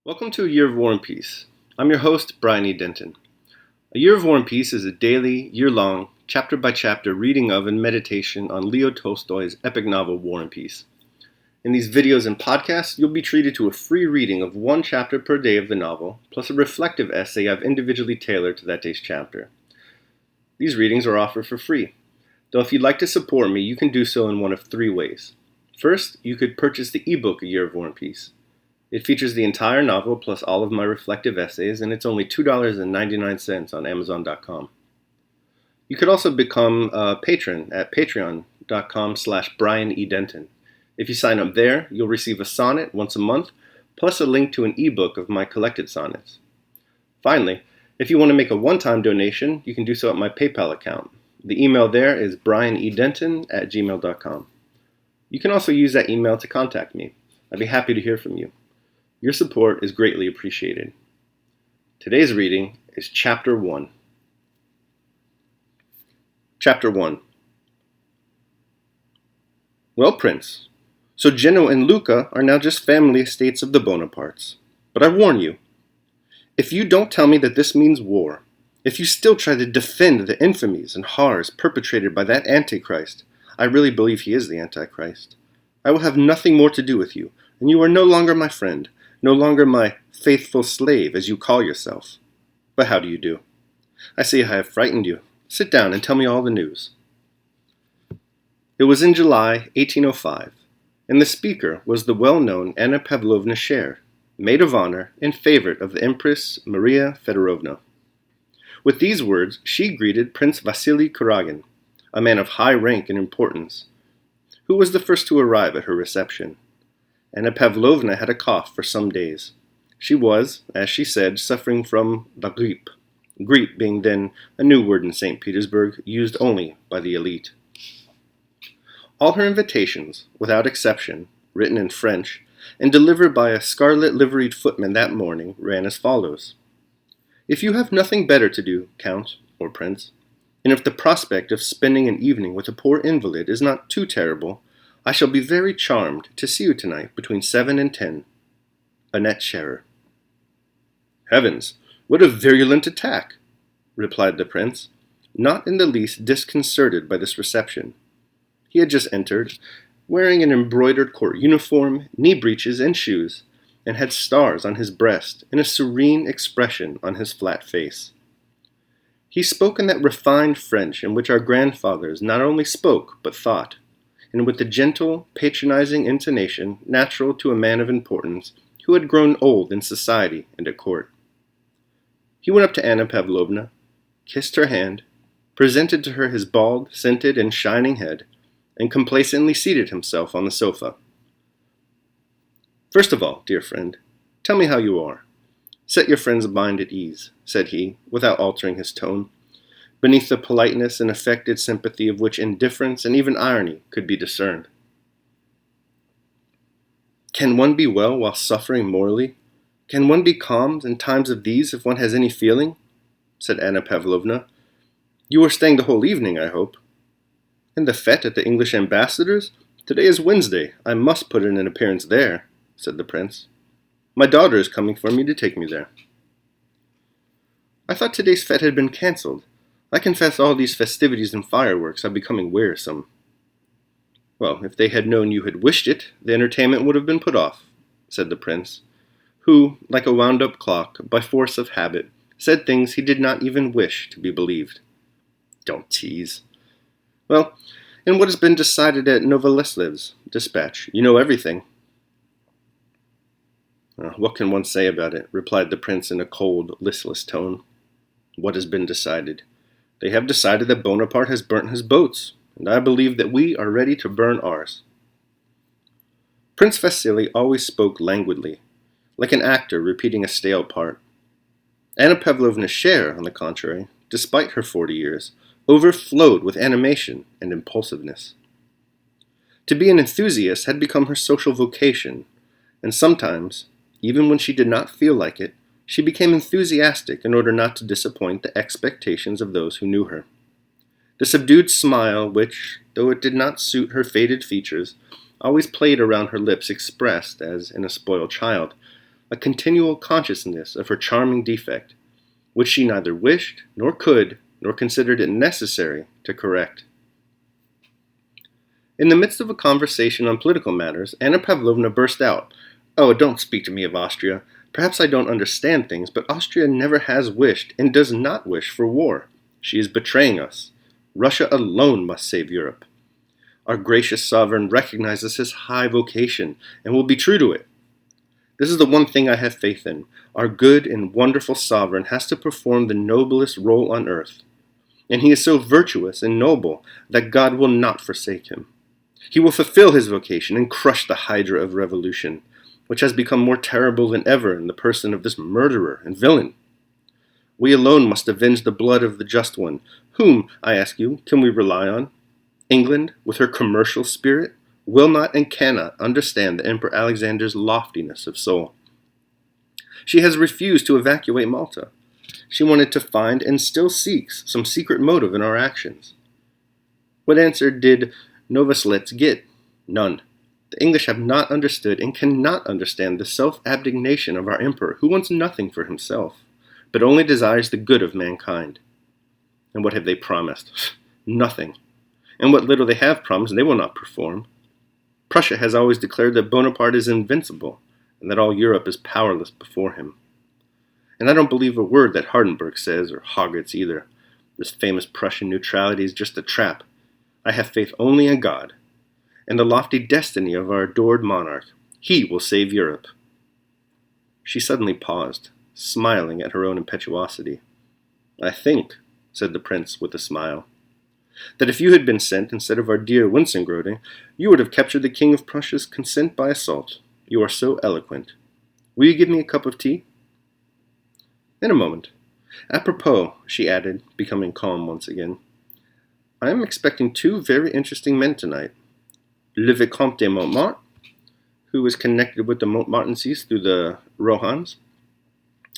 Welcome to A Year of War and Peace. I'm your host, Brian E. Denton. A Year of War and Peace is a daily, year-long, chapter-by-chapter reading of and meditation on Leo Tolstoy's epic novel War and Peace. In these videos and podcasts, you'll be treated to a free reading of one chapter per day of the novel, plus a reflective essay I've individually tailored to that day's chapter. These readings are offered for free, though if you'd like to support me, you can do so in one of three ways. First, you could purchase the ebook A Year of War and Peace. It features the entire novel plus all of my reflective essays, and it's only $2.99 on Amazon.com. You could also become a patron at patreon.com/BrianEDenton. If you sign up there, you'll receive a sonnet once a month, plus a link to an ebook of my collected sonnets. Finally, if you want to make a one-time donation, you can do so at my PayPal account. The email there is brianedenton@gmail.com. You can also use that email to contact me. I'd be happy to hear from you. Your support is greatly appreciated. Today's reading is Chapter 1. Chapter 1. Well, Prince, so Genoa and Lucca are now just family estates of the Bonapartes. But I warn you, if you don't tell me that this means war, if you still try to defend the infamies and horrors perpetrated by that Antichrist, I really believe he is the Antichrist, I will have nothing more to do with you, and you are no longer my friend, no longer my faithful slave, as you call yourself. But how do you do? I see I have frightened you. Sit down and tell me all the news. It was in July 1805, and the speaker was the well-known Anna Pavlovna Scher, maid of honor and favorite of the Empress Maria Fedorovna. With these words, she greeted Prince Vasily Kuragin, a man of high rank and importance, who was the first to arrive at her reception. Anna Pavlovna had a cough for some days. She was, as she said, suffering from la grippe, grippe being then a new word in St. Petersburg, used only by the elite. All her invitations, without exception, written in French, and delivered by a scarlet-liveried footman that morning, ran as follows. If you have nothing better to do, Count, or Prince, and if the prospect of spending an evening with a poor invalid is not too terrible, I shall be very charmed to see you tonight between 7 and 10. Annette Scherer. Heavens, what a virulent attack, replied the prince, not in the least disconcerted by this reception. He had just entered, wearing an embroidered court uniform, knee breeches, and shoes, and had stars on his breast and a serene expression on his flat face. He spoke in that refined French in which our grandfathers not only spoke but thought, and with the gentle, patronizing intonation natural to a man of importance who had grown old in society and at court. He went up to Anna Pavlovna, kissed her hand, presented to her his bald, scented, and shining head, and complacently seated himself on the sofa. First of all, dear friend, tell me how you are. Set your friend's mind at ease, said he, without altering his tone, beneath the politeness and affected sympathy of which indifference and even irony could be discerned. Can one be well while suffering morally? Can one be calm in times of these if one has any feeling? Said Anna Pavlovna. You are staying the whole evening, I hope. And the fete at the English ambassador's? Today is Wednesday. I must put in an appearance there, said the prince. My daughter is coming for me to take me there. I thought today's fete had been cancelled. I confess all these festivities and fireworks are becoming wearisome. Well, if they had known you had wished it, the entertainment would have been put off, said the prince, who, like a wound-up clock, by force of habit, said things he did not even wish to be believed. Don't tease. Well, and what has been decided at Novolesliv's dispatch? You know everything. What can one say about it? Replied the prince in a cold, listless tone. What has been decided? They have decided that Bonaparte has burnt his boats, and I believe that we are ready to burn ours. Prince Vasily always spoke languidly, like an actor repeating a stale part. Anna Pavlovna Scher, on the contrary, despite her 40 years, overflowed with animation and impulsiveness. To be an enthusiast had become her social vocation, and sometimes, even when she did not feel like it, she became enthusiastic in order not to disappoint the expectations of those who knew her. The subdued smile which, though it did not suit her faded features, always played around her lips expressed, as in a spoiled child, a continual consciousness of her charming defect, which she neither wished, nor could, nor considered it necessary to correct. In the midst of a conversation on political matters, Anna Pavlovna burst out, "Oh, don't speak to me of Austria. Perhaps I don't understand things, but Austria never has wished and does not wish for war. She is betraying us. Russia alone must save Europe. Our gracious sovereign recognizes his high vocation and will be true to it. This is the one thing I have faith in. Our good and wonderful sovereign has to perform the noblest role on earth. And he is so virtuous and noble that God will not forsake him. He will fulfill his vocation and crush the hydra of revolution, which has become more terrible than ever in the person of this murderer and villain. We alone must avenge the blood of the just one. Whom, I ask you, can we rely on? England, with her commercial spirit, will not and cannot understand the Emperor Alexander's loftiness of soul. She has refused to evacuate Malta. She wanted to find and still seeks some secret motive in our actions. What answer did Novoselets get? None. The English have not understood and cannot understand the self-abnegation of our emperor, who wants nothing for himself, but only desires the good of mankind. And what have they promised? Nothing. And what little they have promised, they will not perform. Prussia has always declared that Bonaparte is invincible, and that all Europe is powerless before him. And I don't believe a word that Hardenberg says, or Hogwarts either. This famous Prussian neutrality is just a trap. I have faith only in God, and the lofty destiny of our adored monarch. He will save Europe." She suddenly paused, smiling at her own impetuosity. "I think," said the prince with a smile, "that if you had been sent instead of our dear Wintzingrode, you would have captured the King of Prussia's consent by assault. You are so eloquent. Will you give me a cup of tea?" "In a moment. Apropos," she added, becoming calm once again, "I am expecting two very interesting men tonight. Le Vicomte de Montmartre, who is connected with the Montmorencys through the Rohans,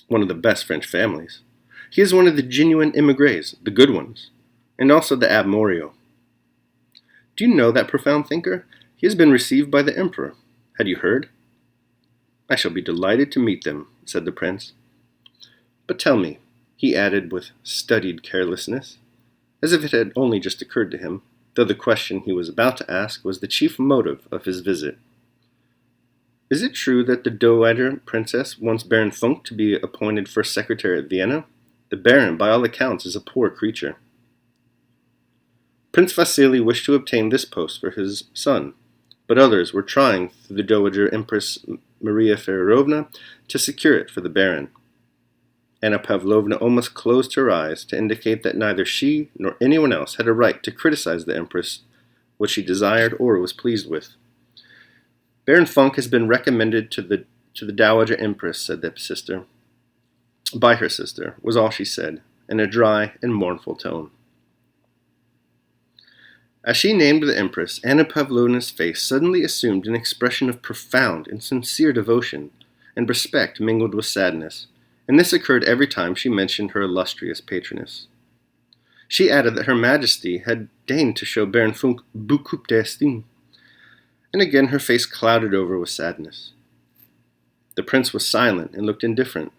one of the best French families. He is one of the genuine émigrés, the good ones, and also the Abbé Morio. Do you know that profound thinker? He has been received by the Emperor. Had you heard?" "I shall be delighted to meet them," said the prince. "But tell me," he added with studied carelessness, as if it had only just occurred to him, though the question he was about to ask was the chief motive of his visit. "Is it true that the Dowager Princess wants Baron Funk to be appointed first secretary at Vienna? The Baron, by all accounts, is a poor creature." Prince Vasily wished to obtain this post for his son, but others were trying through the Dowager Empress Maria Feodorovna to secure it for the Baron. Anna Pavlovna almost closed her eyes to indicate that neither she nor anyone else had a right to criticize the Empress, what she desired or was pleased with. "Baron Funk has been recommended to the Dowager Empress," said the sister. "By her sister," was all she said, in a dry and mournful tone. As she named the Empress, Anna Pavlovna's face suddenly assumed an expression of profound and sincere devotion, and respect mingled with sadness, and this occurred every time she mentioned her illustrious patroness. She added that Her Majesty had deigned to show Baron Funk beaucoup d'estime, and again her face clouded over with sadness. The prince was silent and looked indifferent,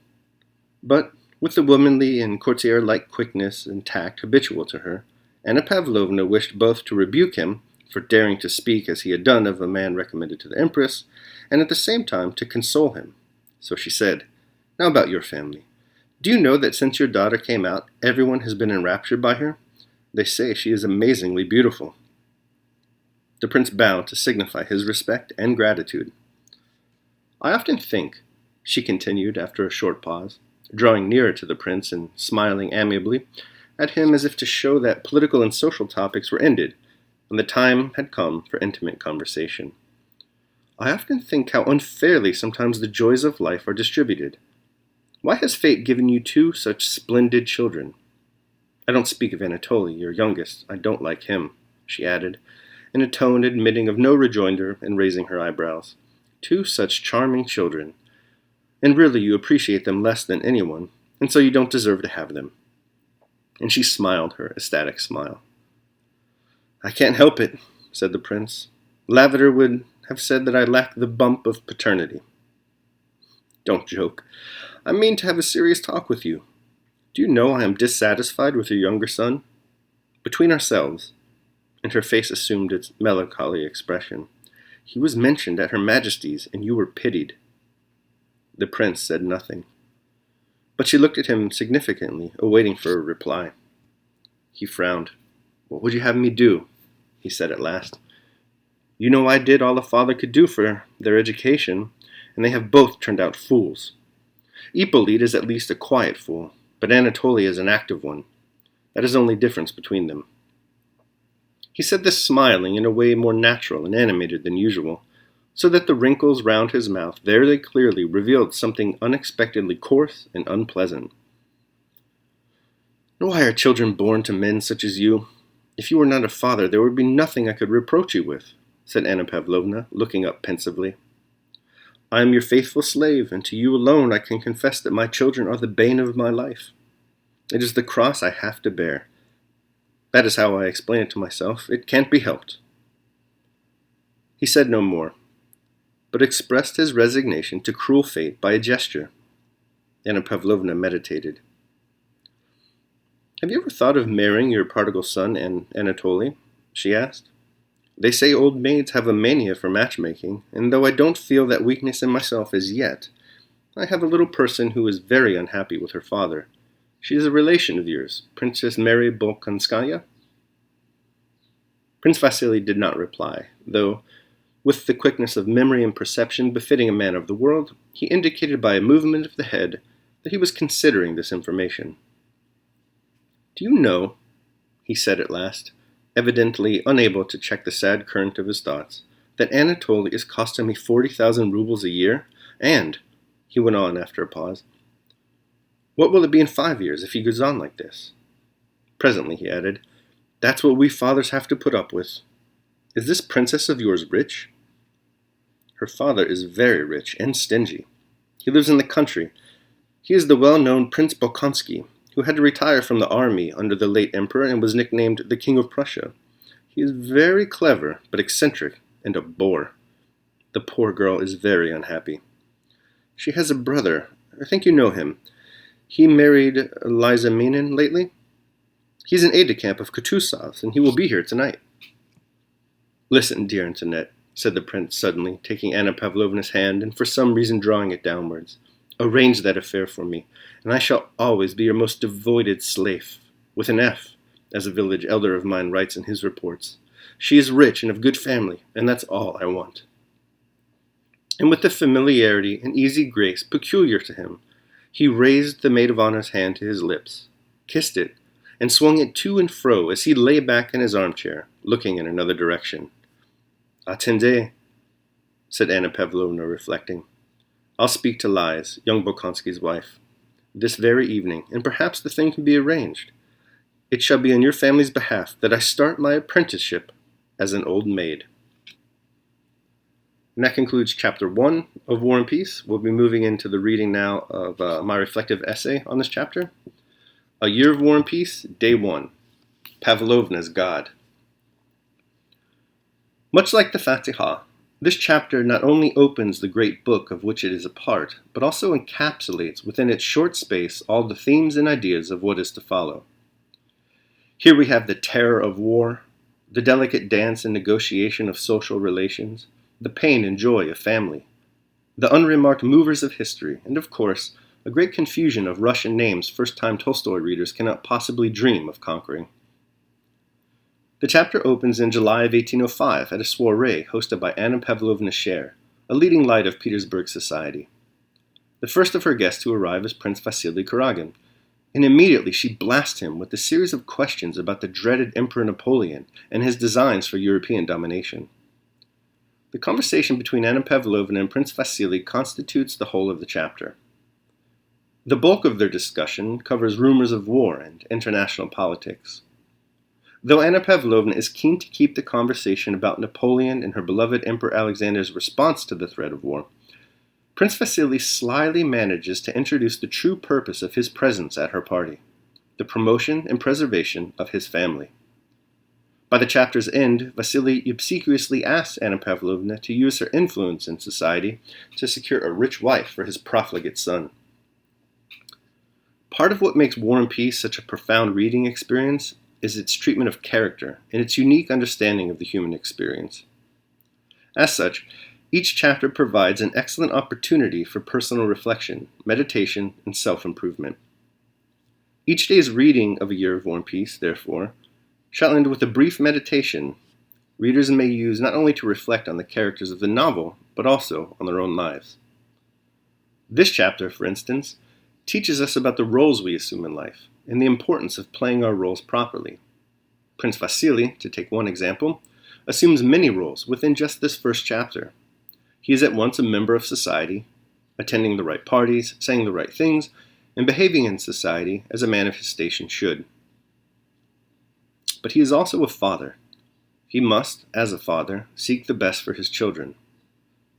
but with the womanly and courtier-like quickness and tact habitual to her, Anna Pavlovna wished both to rebuke him for daring to speak as he had done of a man recommended to the Empress, and at the same time to console him. So she said, "Now about your family. Do you know that since your daughter came out, everyone has been enraptured by her? They say she is amazingly beautiful." The prince bowed to signify his respect and gratitude. "I often think," she continued after a short pause, drawing nearer to the prince and smiling amiably at him as if to show that political and social topics were ended, and the time had come for intimate conversation. "I often think how unfairly sometimes the joys of life are distributed. Why has fate given you two such splendid children? I don't speak of Anatoly, your youngest. I don't like him," she added, in a tone admitting of no rejoinder and raising her eyebrows. "Two such charming children. And really you appreciate them less than anyone, and so you don't deserve to have them." And she smiled her ecstatic smile. "I can't help it," said the prince. "Lavater would have said that I lacked the bump of paternity." Don't joke. I mean to have a serious talk with you. Do you know I am dissatisfied with your younger son? Between ourselves, and her face assumed its melancholy expression, he was mentioned at Her Majesty's, and you were pitied. The prince said nothing, but she looked at him significantly, awaiting for a reply. He frowned. What would you have me do? He said at last. You know I did all a father could do for their education, and they have both turned out fools. Hippolyte is at least a quiet fool, but Anatoly is an active one. That is the only difference between them. He said this smiling in a way more natural and animated than usual, so that the wrinkles round his mouth very clearly revealed something unexpectedly coarse and unpleasant. Why are children born to men such as you? If you were not a father, there would be nothing I could reproach you with, said Anna Pavlovna, looking up pensively. I am your faithful slave, and to you alone I can confess that my children are the bane of my life. It is the cross I have to bear. That is how I explain it to myself. It can't be helped. He said no more, but expressed his resignation to cruel fate by a gesture. Anna Pavlovna meditated. Have you ever thought of marrying your prodigal son, Anatoly? She asked. They say old maids have a mania for matchmaking, and though I don't feel that weakness in myself as yet, I have a little person who is very unhappy with her father. She is a relation of yours, Princess Mary Bolkonskaya. Prince Vasily did not reply, though, with the quickness of memory and perception befitting a man of the world, he indicated by a movement of the head that he was considering this information. Do you know, he said at last, evidently unable to check the sad current of his thoughts, that Anatoly is costing me 40,000 rubles a year? And, he went on after a pause, what will it be in 5 years if he goes on like this? Presently, he added, that's what we fathers have to put up with. Is this princess of yours rich? Her father is very rich and stingy. He lives in the country. He is the well-known Prince Bolkonsky, who had to retire from the army under the late emperor and was nicknamed the King of Prussia. He is very clever, but eccentric, and a bore. The poor girl is very unhappy. She has a brother. I think you know him. He married Liza Minin lately. He's an aide-de-camp of Kutuzov's, and he will be here tonight. Listen, dear Antoinette, said the prince suddenly, taking Anna Pavlovna's hand and for some reason drawing it downwards. Arrange that affair for me, and I shall always be your most devoted slave, with an F, as a village elder of mine writes in his reports. She is rich and of good family, and that's all I want. And with the familiarity and easy grace peculiar to him, he raised the maid of honor's hand to his lips, kissed it, and swung it to and fro as he lay back in his armchair, looking in another direction. Attendez, said Anna Pavlovna, reflecting. I'll speak to Liz, young Bolkonsky's wife, this very evening, and perhaps the thing can be arranged. It shall be on your family's behalf that I start my apprenticeship as an old maid. And that concludes Chapter 1 of War and Peace. We'll be moving into the reading now of my reflective essay on this chapter. A Year of War and Peace, Day 1. Pavlovna's God. Much like the Fatiha, this chapter not only opens the great book of which it is a part, but also encapsulates within its short space all the themes and ideas of what is to follow. Here we have the terror of war, the delicate dance and negotiation of social relations, the pain and joy of family, the unremarked movers of history, and of course, a great confusion of Russian names first-time Tolstoy readers cannot possibly dream of conquering. The chapter opens in July of 1805 at a soirée hosted by Anna Pavlovna Scher, a leading light of Petersburg society. The first of her guests to arrive is Prince Vasily Kuragin, and immediately she blasts him with a series of questions about the dreaded Emperor Napoleon and his designs for European domination. The conversation between Anna Pavlovna and Prince Vasily constitutes the whole of the chapter. The bulk of their discussion covers rumors of war and international politics. Though Anna Pavlovna is keen to keep the conversation about Napoleon and her beloved Emperor Alexander's response to the threat of war, Prince Vasily slyly manages to introduce the true purpose of his presence at her party, the promotion and preservation of his family. By the chapter's end, Vasily obsequiously asks Anna Pavlovna to use her influence in society to secure a rich wife for his profligate son. Part of what makes War and Peace such a profound reading experience is its treatment of character and its unique understanding of the human experience. As such, each chapter provides an excellent opportunity for personal reflection, meditation, and self-improvement. Each day's reading of A Year of War and Peace, therefore, shall end with a brief meditation readers may use not only to reflect on the characters of the novel, but also on their own lives. This chapter, for instance, teaches us about the roles we assume in life and the importance of playing our roles properly. Prince Vasily, to take one example, assumes many roles within just this first chapter. He is at once a member of society, attending the right parties, saying the right things, and behaving in society as a man of his station should. But he is also a father. He must, as a father, seek the best for his children.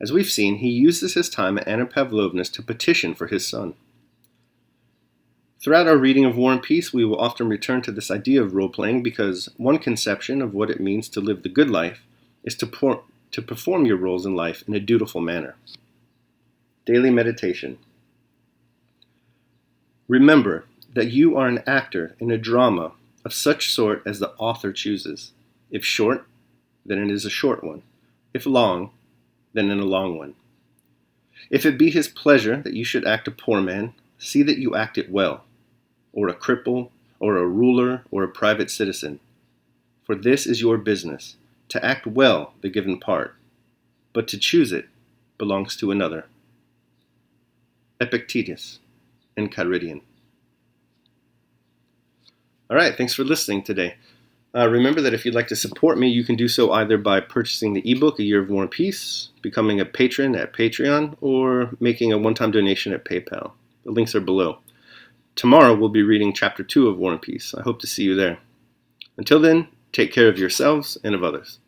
As we've seen, he uses his time at Anna Pavlovna's to petition for his son. Throughout our reading of War and Peace, we will often return to this idea of role-playing because one conception of what it means to live the good life is to perform your roles in life in a dutiful manner. Daily meditation. Remember that you are an actor in a drama of such sort as the author chooses. If short, then it is a short one. If long, then in a long one. If it be his pleasure that you should act a poor man, see that you act it well, or a cripple, or a ruler, or a private citizen. For this is your business, to act well the given part, but to choose it belongs to another. Epictetus and Charidion. All right, thanks for listening today. Remember that if you'd like to support me, you can do so either by purchasing the ebook, A Year of War and Peace, becoming a patron at Patreon, or making a one-time donation at PayPal. The links are below. Tomorrow we'll be reading Chapter 2 of War and Peace. I hope to see you there. Until then, take care of yourselves and of others.